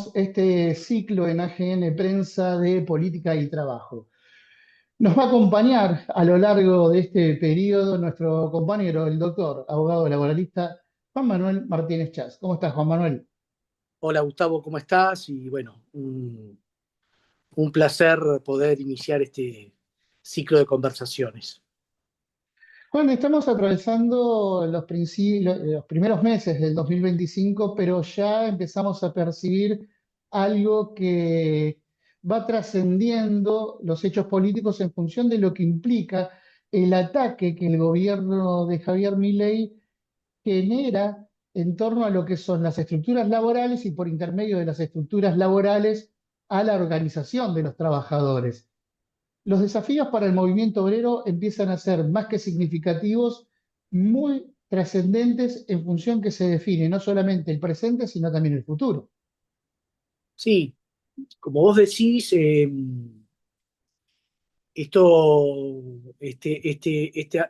tenemos este ciclo en AGN Prensa de Política y Trabajo. Nos va a acompañar a lo largo de este periodo nuestro compañero, el doctor, abogado laboralista, Juan Manuel Martínez Chas. ¿Cómo estás, Juan Manuel? Hola Gustavo, ¿cómo estás? Y bueno, un placer poder iniciar este ciclo de conversaciones. Juan, estamos atravesando los primeros meses del 2025, pero ya empezamos a percibir algo que va trascendiendo los hechos políticos en función de lo que implica el ataque que el gobierno de Javier Milei genera en torno a lo que son las estructuras laborales y por intermedio de las estructuras laborales a la organización de los trabajadores. Los desafíos para el movimiento obrero empiezan a ser más que significativos, muy trascendentes en función que se define no solamente el presente, sino también el futuro. Sí, como vos decís,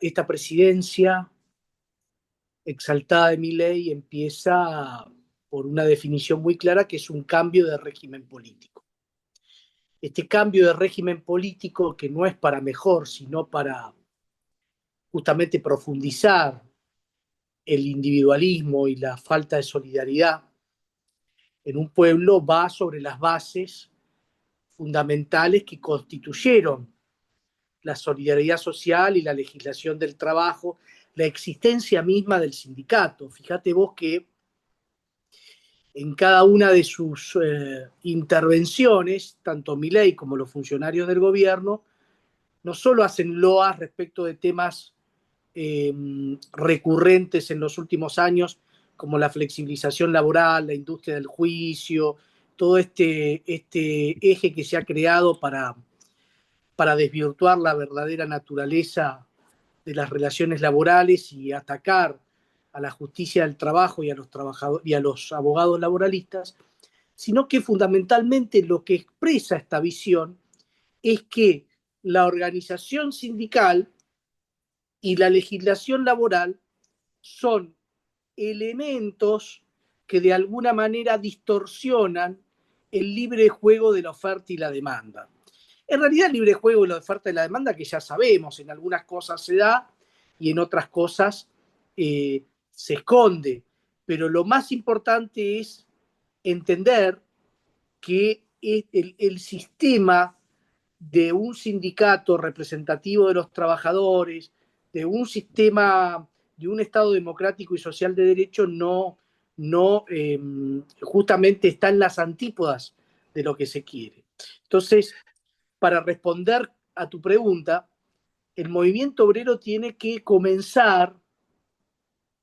esta presidencia exaltada de Milei empieza por una definición muy clara que es un cambio de régimen político. Este cambio de régimen político que no es para mejor, sino para justamente profundizar el individualismo y la falta de solidaridad en un pueblo va sobre las bases fundamentales que constituyeron la solidaridad social y la legislación del trabajo, la existencia misma del sindicato. Fíjate vos que en cada una de sus intervenciones, tanto Milei como los funcionarios del gobierno, no solo hacen loas respecto de temas eh, recurrentes en los últimos años, como la flexibilización laboral, la industria del juicio, todo este eje que se ha creado para desvirtuar la verdadera naturaleza de las relaciones laborales y atacar a la justicia del trabajo y a los trabajadores y a los abogados laboralistas, sino que fundamentalmente lo que expresa esta visión es que la organización sindical y la legislación laboral son elementos que de alguna manera distorsionan el libre juego de la oferta y la demanda. En realidad el libre juego de la oferta y la demanda, que ya sabemos, en algunas cosas se da y en otras cosas se esconde, pero lo más importante es entender que el sistema de un sindicato representativo de los trabajadores, de un sistema, de un Estado democrático y social de derecho, no justamente está en las antípodas de lo que se quiere. Entonces, para responder a tu pregunta, el movimiento obrero tiene que comenzar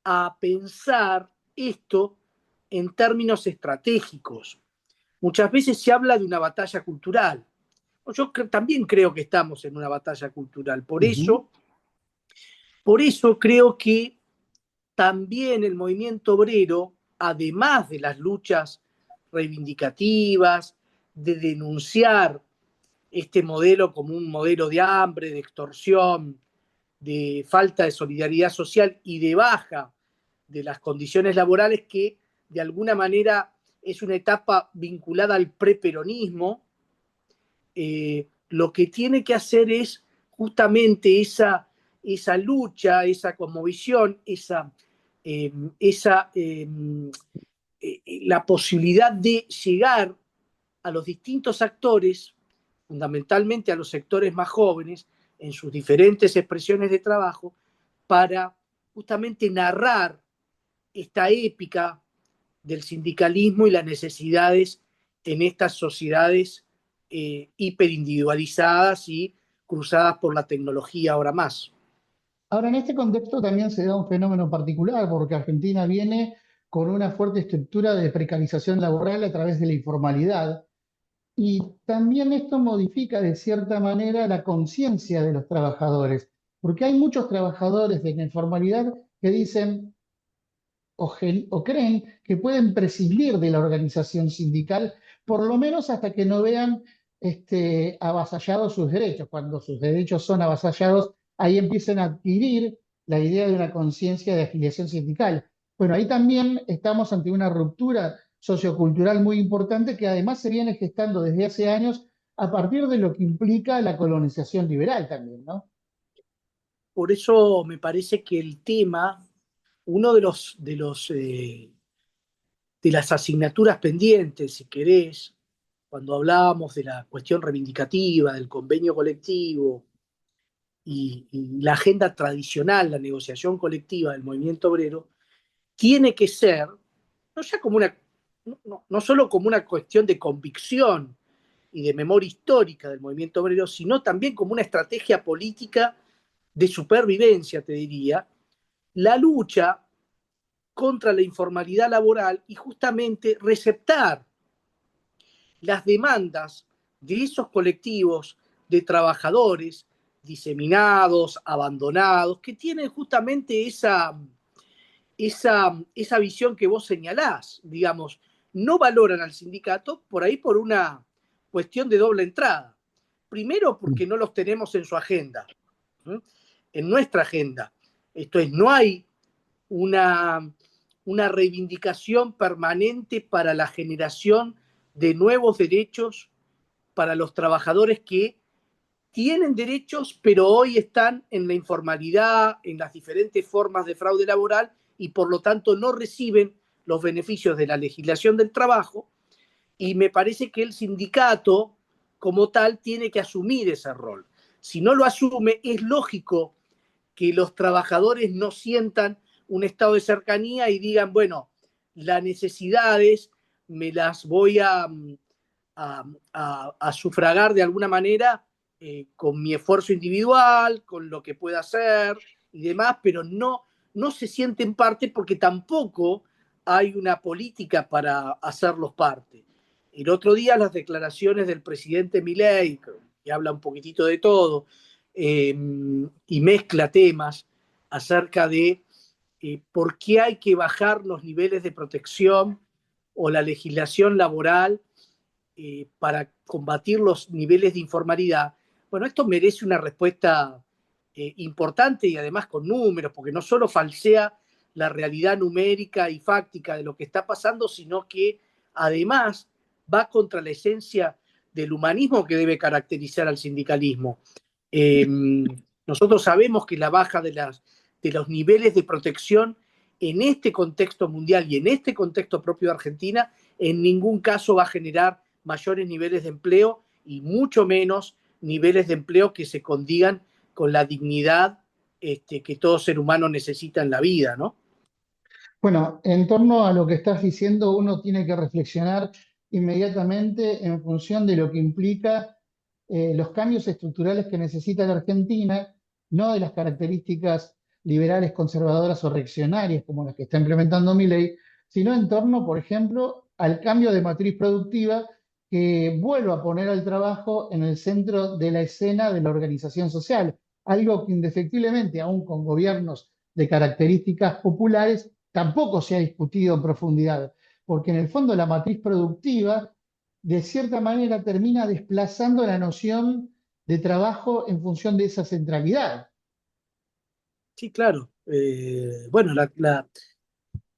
a pensar esto en términos estratégicos. Muchas veces se habla de una batalla cultural. Yo también creo que estamos en una batalla cultural. Ujú. Por eso creo que también el movimiento obrero, además de las luchas reivindicativas, de denunciar este modelo como un modelo de hambre, de extorsión, de falta de solidaridad social y de baja de las condiciones laborales que de alguna manera es una etapa vinculada al preperonismo, lo que tiene que hacer es justamente esa lucha, esa conmovisión, eh, esa la posibilidad de llegar a los distintos actores, fundamentalmente a los sectores más jóvenes, en sus diferentes expresiones de trabajo, para justamente narrar esta épica del sindicalismo y las necesidades en estas sociedades hiperindividualizadas y cruzadas por la tecnología ahora más. Ahora, en este contexto también se da un fenómeno particular, porque Argentina viene con una fuerte estructura de precarización laboral a través de la informalidad, y también esto modifica de cierta manera la conciencia de los trabajadores, porque hay muchos trabajadores de la informalidad que dicen o creen que pueden prescindir de la organización sindical, por lo menos hasta que no vean avasallados sus derechos. Cuando sus derechos son avasallados, ahí empiezan a adquirir la idea de una conciencia de afiliación sindical. Bueno, ahí también estamos ante una ruptura sociocultural muy importante que además se viene gestando desde hace años a partir de lo que implica la colonización liberal también, ¿no? Por eso me parece que el tema, uno de las asignaturas pendientes, si querés, cuando hablábamos de la cuestión reivindicativa, del convenio colectivo y la agenda tradicional, la negociación colectiva del movimiento obrero, tiene que ser, no, ya como una, no solo como una cuestión de convicción y de memoria histórica del movimiento obrero, sino también como una estrategia política de supervivencia, te diría, la lucha contra la informalidad laboral y justamente receptar las demandas de esos colectivos de trabajadores diseminados, abandonados, que tienen justamente esa visión que vos señalás, digamos, no valoran al sindicato por ahí por una cuestión de doble entrada. Primero porque no los tenemos en su agenda, ¿sí? En nuestra agenda. Esto es, no hay una, una reivindicación permanente para la generación de nuevos derechos para los trabajadores que tienen derechos, pero hoy están en la informalidad, en las diferentes formas de fraude laboral y por lo tanto no reciben los beneficios de la legislación del trabajo. Y me parece que el sindicato como tal tiene que asumir ese rol. Si no lo asume, es lógico que los trabajadores no sientan un estado de cercanía y digan, bueno, las necesidades me las voy a sufragar de alguna manera con mi esfuerzo individual, con lo que pueda hacer y demás, pero no se sienten parte porque tampoco hay una política para hacerlos parte. El otro día las declaraciones del presidente Milei, que habla un poquitito de todo, y mezcla temas acerca de por qué hay que bajar los niveles de protección o la legislación laboral para combatir los niveles de informalidad. Bueno, esto merece una respuesta importante y además con números, porque no solo falsea la realidad numérica y fáctica de lo que está pasando, sino que además va contra la esencia del humanismo que debe caracterizar al sindicalismo. Eh, Nosotros sabemos que la baja de los niveles de protección en este contexto mundial y en este contexto propio de Argentina en ningún caso va a generar mayores niveles de empleo y mucho menos niveles de empleo que se condigan con la dignidad que todo ser humano necesita en la vida, ¿no? Bueno, en torno a lo que estás diciendo, uno tiene que reflexionar inmediatamente en función de lo que implica los cambios estructurales que necesita la Argentina, no de las características liberales, conservadoras o reaccionarias como las que está implementando Milei, sino en torno, por ejemplo, al cambio de matriz productiva que vuelva a poner al trabajo en el centro de la escena de la organización social, algo que indefectiblemente, aún con gobiernos de características populares, tampoco se ha discutido en profundidad, porque en el fondo la matriz productiva, de cierta manera, termina desplazando la noción de trabajo en función de esa centralidad. Sí, claro. Bueno,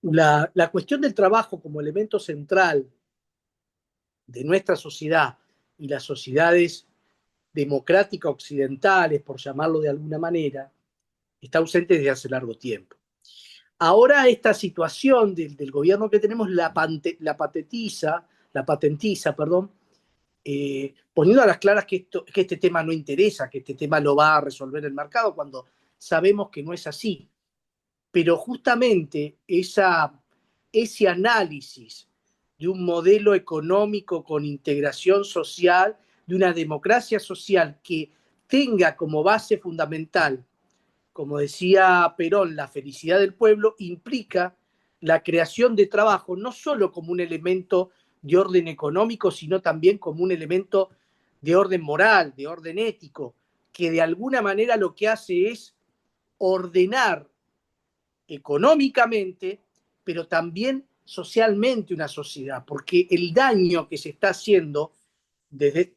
la cuestión del trabajo como elemento central de nuestra sociedad y las sociedades democráticas occidentales, por llamarlo de alguna manera, está ausente desde hace largo tiempo. Ahora esta situación del gobierno que tenemos la patentiza, perdón, poniendo a las claras que este tema no interesa, que este tema lo va a resolver el mercado, cuando sabemos que no es así. Pero justamente ese análisis de un modelo económico con integración social, de una democracia social que tenga como base fundamental, como decía Perón, la felicidad del pueblo, implica la creación de trabajo, no solo como un elemento de orden económico, sino también como un elemento de orden moral, de orden ético, que de alguna manera lo que hace es ordenar económicamente, pero también socialmente una sociedad, porque el daño que se está haciendo desde,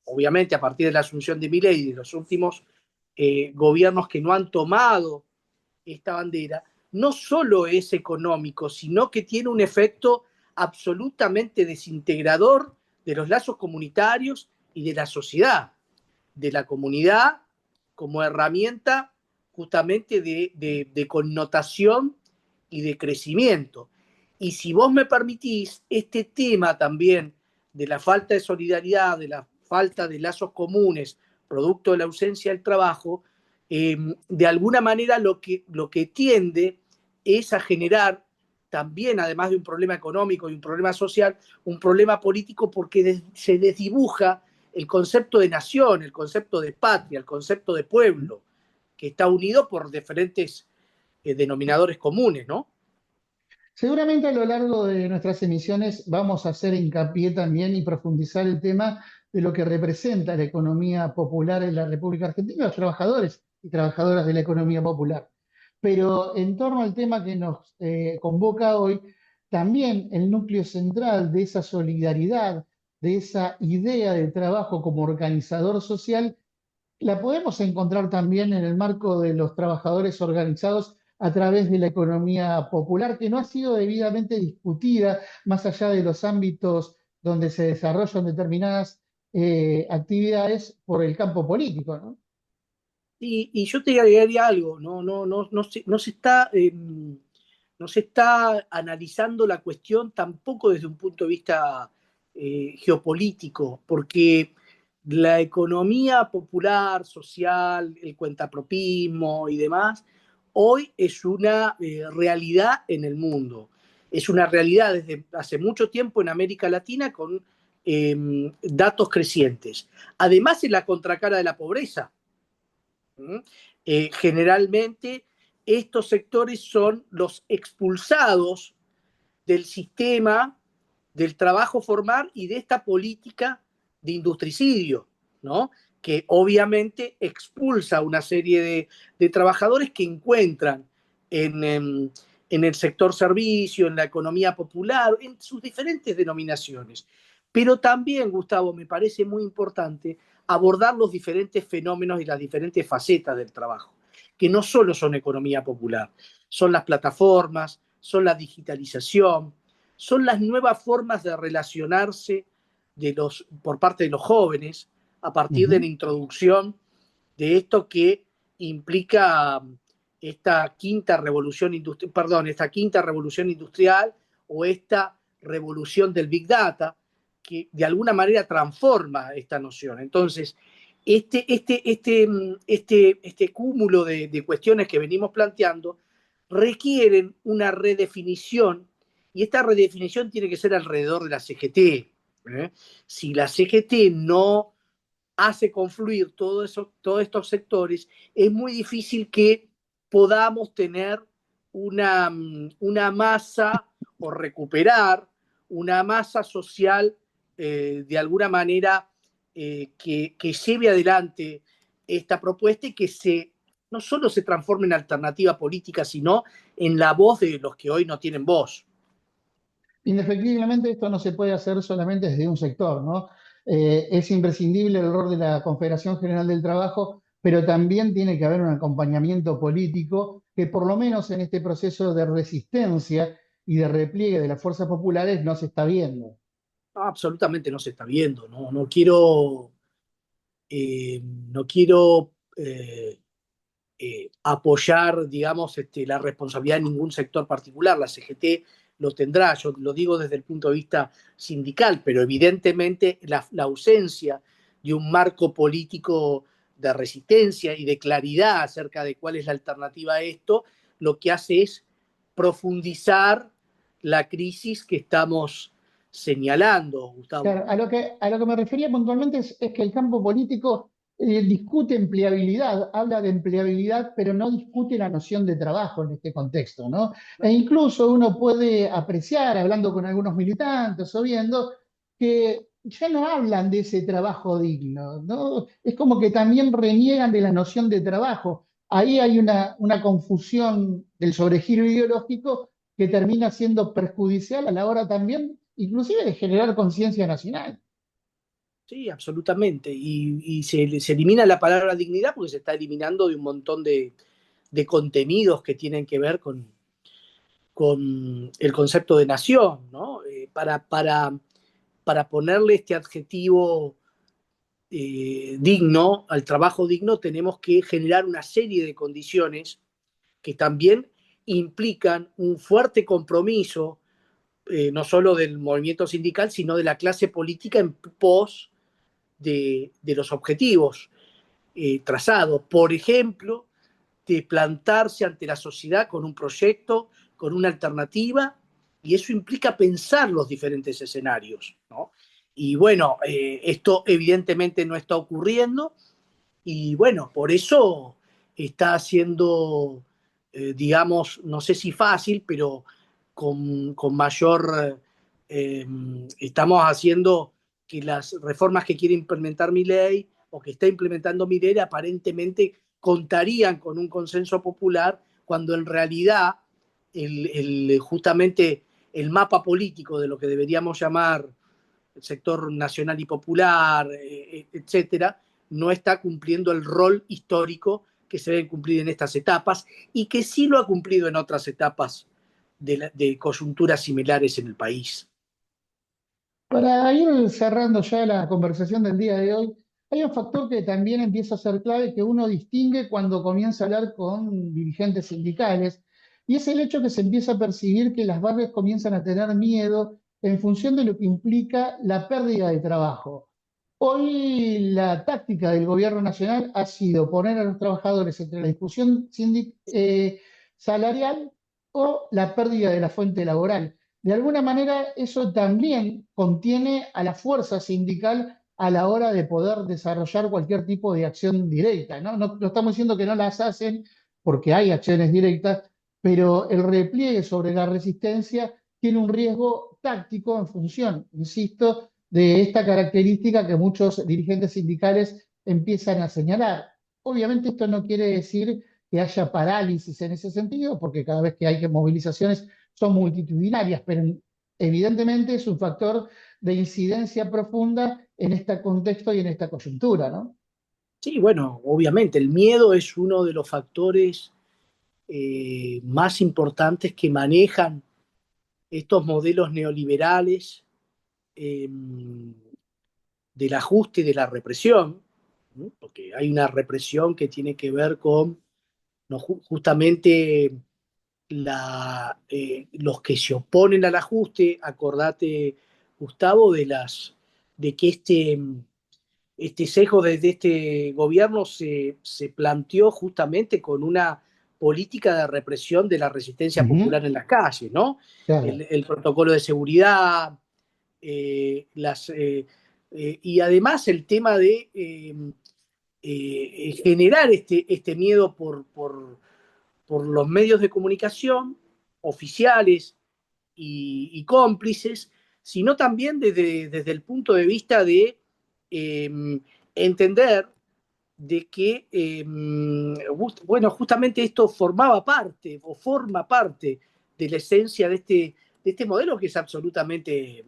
obviamente a partir de la asunción de Milei y de los últimos gobiernos que no han tomado esta bandera, no solo es económico, sino que tiene un efecto absolutamente desintegrador de los lazos comunitarios y de la sociedad, de la comunidad como herramienta justamente de connotación y de crecimiento. Y si vos me permitís, este tema también de la falta de solidaridad, de la falta de lazos comunes, producto de la ausencia del trabajo, de alguna manera lo que tiende es a generar también, además de un problema económico y un problema social, un problema político porque se desdibuja el concepto de nación, el concepto de patria, el concepto de pueblo, que está unido por diferentes denominadores comunes, ¿no? Seguramente a lo largo de nuestras emisiones vamos a hacer hincapié también y profundizar el tema de lo que representa la economía popular en la República Argentina, los trabajadores y trabajadoras de la economía popular. Pero en torno al tema que nos convoca hoy, también el núcleo central de esa solidaridad, de esa idea del trabajo como organizador social, la podemos encontrar también en el marco de los trabajadores organizados a través de la economía popular, que no ha sido debidamente discutida más allá de los ámbitos donde se desarrollan determinadas actividades por el campo político, ¿no? Y yo te agregaría algo, no se está analizando la cuestión tampoco desde un punto de vista geopolítico, porque la economía popular, social, el cuentapropismo y demás, hoy es una realidad en el mundo. Es una realidad desde hace mucho tiempo en América Latina con datos crecientes. Además, es la contracara de la pobreza. Generalmente estos sectores son los expulsados del sistema del trabajo formal y de esta política de industricidio, ¿no? Que obviamente expulsa a una serie de trabajadores que encuentran en el sector servicio, en la economía popular, en sus diferentes denominaciones. Pero también, Gustavo, me parece muy importante abordar los diferentes fenómenos y las diferentes facetas del trabajo, que no solo son economía popular, son las plataformas, son la digitalización, son las nuevas formas de relacionarse por parte de los jóvenes a partir de la Ujú. introducción de esto que implica esta quinta revolución industrial, perdón, esta quinta revolución industrial o esta revolución del Big Data, que de alguna manera transforma esta noción. Entonces, este cúmulo de cuestiones que venimos planteando requieren una redefinición y esta redefinición tiene que ser alrededor de la CGT. ¿eh? Si la CGT no hace confluir todos estos sectores, es muy difícil que podamos tener una masa o recuperar una masa social de alguna manera que lleve adelante esta propuesta y que no solo se transforme en alternativa política, sino en la voz de los que hoy no tienen voz. Indefectiblemente esto no se puede hacer solamente desde un sector, ¿no? Es imprescindible el rol de la Confederación General del Trabajo, pero también tiene que haber un acompañamiento político que por lo menos en este proceso de resistencia y de repliegue de las fuerzas populares no se está viendo. No, absolutamente no se está viendo, no quiero apoyar, digamos, la responsabilidad de ningún sector particular. La CGT lo tendrá, yo lo digo desde el punto de vista sindical, pero evidentemente la ausencia de un marco político de resistencia y de claridad acerca de cuál es la alternativa a esto, lo que hace es profundizar la crisis que estamos señalando, Gustavo. Claro, a lo que me refería puntualmente es que el campo político discute empleabilidad, habla de empleabilidad, pero no discute la noción de trabajo en este contexto, ¿no? E incluso uno puede apreciar, hablando con algunos militantes o viendo, que ya no hablan de ese trabajo digno, ¿no? Es como que también reniegan de la noción de trabajo. Ahí hay una confusión del sobregiro ideológico que termina siendo perjudicial a la hora también, inclusive de generar conciencia nacional. Sí, absolutamente. Y se elimina la palabra dignidad porque se está eliminando de un montón de contenidos que tienen que ver con el concepto de nación, ¿no? para ponerle este adjetivo digno, al trabajo digno, tenemos que generar una serie de condiciones que también implican un fuerte compromiso, no solo del movimiento sindical, sino de la clase política en pos de los objetivos trazados. Por ejemplo, de plantarse ante la sociedad con un proyecto, con una alternativa, y eso implica pensar los diferentes escenarios, ¿no? Y bueno, esto evidentemente no está ocurriendo, y bueno, por eso está haciendo, digamos, no sé si fácil, pero con mayor, estamos haciendo que las reformas que quiere implementar mi ley o que está implementando mi ley aparentemente contarían con un consenso popular, cuando en realidad justamente el mapa político de lo que deberíamos llamar el sector nacional y popular, etcétera, no está cumpliendo el rol histórico que se debe cumplir en estas etapas y que sí lo ha cumplido en otras etapas de coyunturas similares en el país. Para ir cerrando ya la conversación del día de hoy, hay un factor que también empieza a ser clave que uno distingue cuando comienza a hablar con dirigentes sindicales, y es el hecho que se empieza a percibir que las bases comienzan a tener miedo en función de lo que implica la pérdida de trabajo. Hoy la táctica del gobierno nacional ha sido poner a los trabajadores entre la discusión salarial o la pérdida de la fuente laboral. De alguna manera, eso también contiene a la fuerza sindical a la hora de poder desarrollar cualquier tipo de acción directa, ¿no? No estamos diciendo que no las hacen porque hay acciones directas, pero el repliegue sobre la resistencia tiene un riesgo táctico en función, insisto, de esta característica que muchos dirigentes sindicales empiezan a señalar. Obviamente esto no quiere decir que haya parálisis en ese sentido, porque cada vez que hay movilizaciones son multitudinarias, pero evidentemente es un factor de incidencia profunda en este contexto y en esta coyuntura, ¿no? Sí, bueno, obviamente el miedo es uno de los factores más importantes que manejan estos modelos neoliberales eh, del ajuste y de la represión, ¿no? Porque hay una represión que tiene que ver con no, justamente los que se oponen al ajuste. Acordate, Gustavo, de que este sesgo desde este gobierno se planteó justamente con una política de represión de la resistencia Ujú, popular en las calles, ¿no? claro. El protocolo de seguridad, y además el tema de generar este miedo por los medios de comunicación oficiales y cómplices, sino también desde el punto de vista de entender de que, bueno, justamente esto formaba parte o forma parte de la esencia de este modelo, que es absolutamente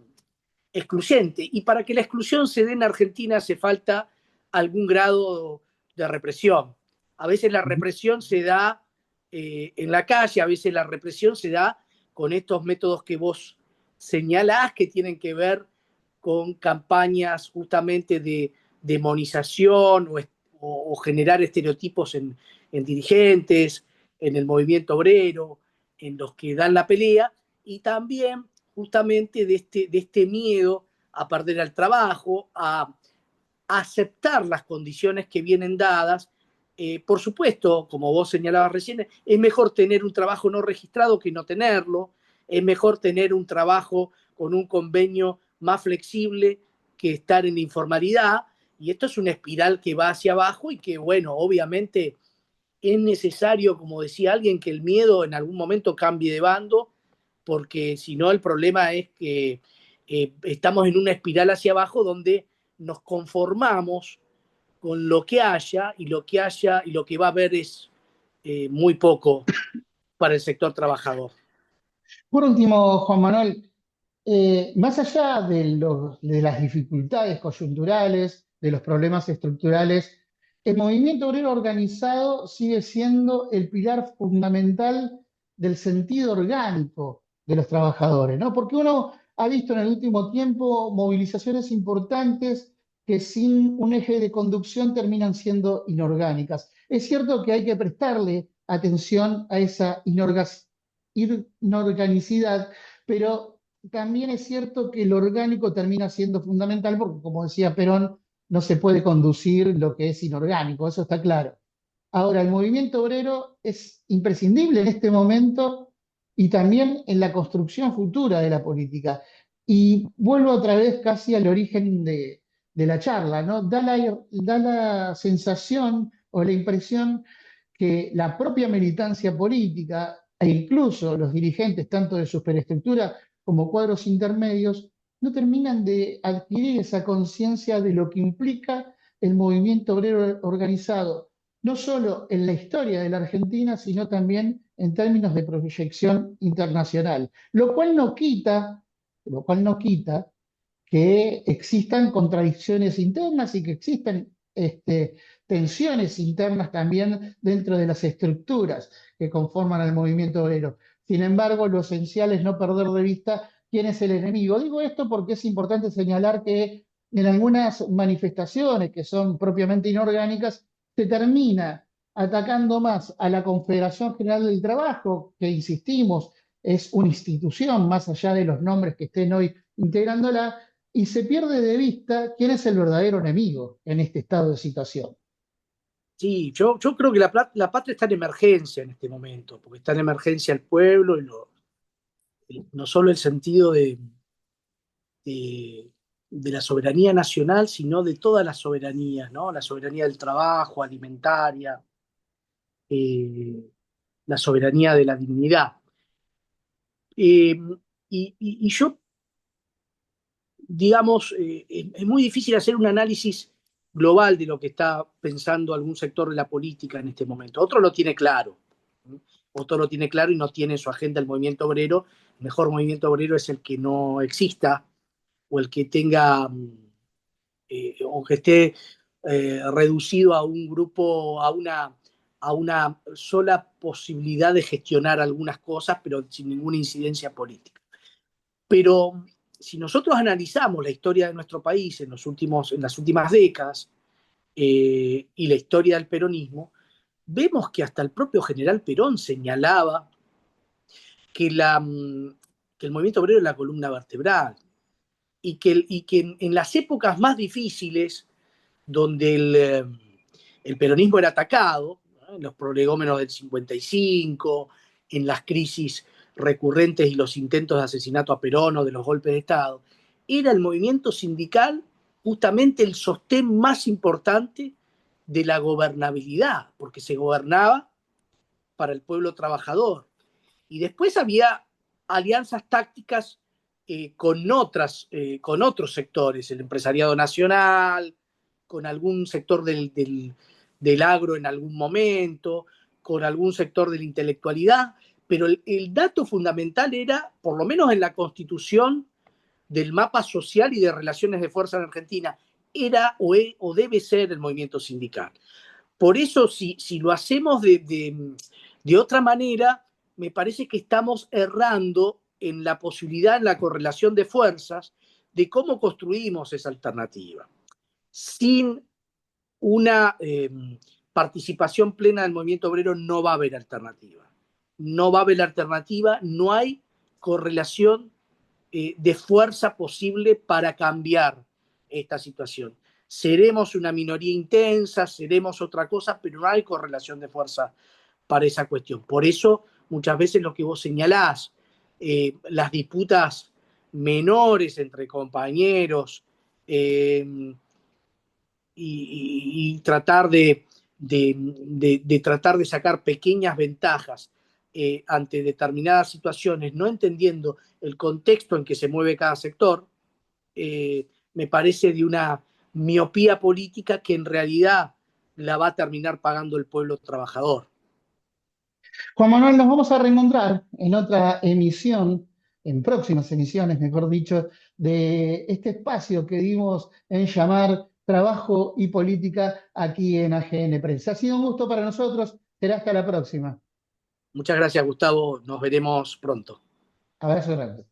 excluyente. Y para que la exclusión se dé en Argentina hace falta algún grado de represión. A veces la represión se da en la calle, a veces la represión se da con estos métodos que vos señalás, que tienen que ver con campañas justamente de demonización o generar estereotipos en dirigentes, en el movimiento obrero, en los que dan la pelea, y también justamente de este miedo a perder el trabajo, a aceptar las condiciones que vienen dadas. Por supuesto, como vos señalabas recién, es mejor tener un trabajo no registrado que no tenerlo, es mejor tener un trabajo con un convenio más flexible que estar en la informalidad, y esto es una espiral que va hacia abajo y que, bueno, obviamente es necesario, como decía alguien, que el miedo en algún momento cambie de bando, porque si no el problema es que estamos en una espiral hacia abajo donde nos conformamos con lo que haya, y lo que haya y lo que va a haber es muy poco para el sector trabajador. Por último, Juan Manuel, más allá de las dificultades coyunturales, de los problemas estructurales, el movimiento obrero organizado sigue siendo el pilar fundamental del sentido orgánico de los trabajadores, ¿no? Porque uno ha visto en el último tiempo movilizaciones importantes que sin un eje de conducción terminan siendo inorgánicas. Es cierto que hay que prestarle atención a esa inorganicidad, pero también es cierto que lo orgánico termina siendo fundamental porque, como decía Perón, no se puede conducir lo que es inorgánico, eso está claro. Ahora, el movimiento obrero es imprescindible en este momento y también en la construcción futura de la política. Y vuelvo otra vez casi al origen de la charla, ¿no? Da la sensación o la impresión que la propia militancia política e incluso los dirigentes, tanto de superestructura como cuadros intermedios, no terminan de adquirir esa conciencia de lo que implica el movimiento obrero organizado no solo en la historia de la Argentina, sino también en términos de proyección internacional, lo cual no quita que existan contradicciones internas y que existan tensiones internas también dentro de las estructuras que conforman al movimiento obrero. Sin embargo, lo esencial es no perder de vista quién es el enemigo. Digo esto porque es importante señalar que en algunas manifestaciones que son propiamente inorgánicas, se termina atacando más a la Confederación General del Trabajo, que insistimos, es una institución más allá de los nombres que estén hoy integrándola, y se pierde de vista quién es el verdadero enemigo en este estado de situación. Sí, yo creo que la patria está en emergencia en este momento, porque está en emergencia el pueblo no solo el sentido de, de la soberanía nacional, sino de todas las soberanías, ¿no? La soberanía del trabajo, alimentaria, eh, la soberanía de la dignidad. Eh, y yo, digamos, es muy difícil hacer un análisis global de lo que está pensando algún sector de la política en este momento. Otro lo tiene claro, ¿no? Otro lo tiene claro y no tiene en su agenda el movimiento obrero. El mejor movimiento obrero es el que no exista o el que tenga o que esté reducido a un grupo, a una sola posibilidad de gestionar algunas cosas, pero sin ninguna incidencia política. Pero si nosotros analizamos la historia de nuestro país en las últimas décadas y la historia del peronismo, vemos que hasta el propio general Perón señalaba que, que el movimiento obrero es la columna vertebral y que en las épocas más difíciles donde el peronismo era atacado, ¿no? En los prolegómenos del 55, en las crisis recurrentes y los intentos de asesinato a Perón o de los golpes de Estado, era el movimiento sindical justamente el sostén más importante de la gobernabilidad, porque se gobernaba para el pueblo trabajador. Y después había alianzas tácticas con otros sectores, el empresariado nacional, con algún sector del agro en algún momento, con algún sector de la intelectualidad, pero el dato fundamental era, por lo menos en la constitución del mapa social y de relaciones de fuerza en Argentina, era o debe ser el movimiento sindical. Por eso, si lo hacemos de otra manera, me parece que estamos errando en la posibilidad, en la correlación de fuerzas, de cómo construimos esa alternativa. Sin una participación plena del movimiento obrero no va a haber alternativa. No va a haber alternativa, no hay correlación de fuerza posible para cambiar esta situación. Seremos una minoría intensa, seremos otra cosa, pero no hay correlación de fuerza para esa cuestión. Por eso, muchas veces lo que vos señalás, las disputas menores entre compañeros, y tratar tratar de sacar pequeñas ventajas ante determinadas situaciones, no entendiendo el contexto en que se mueve cada sector, me parece de una miopía política que en realidad la va a terminar pagando el pueblo trabajador. Juan Manuel, nos vamos a reencontrar en otra emisión, en próximas emisiones, mejor dicho, de este espacio que dimos en llamar Trabajo y Política aquí en AGN Prensa. Ha sido un gusto para nosotros. Será hasta la próxima. Muchas gracias, Gustavo. Nos veremos pronto. Abrazo grande.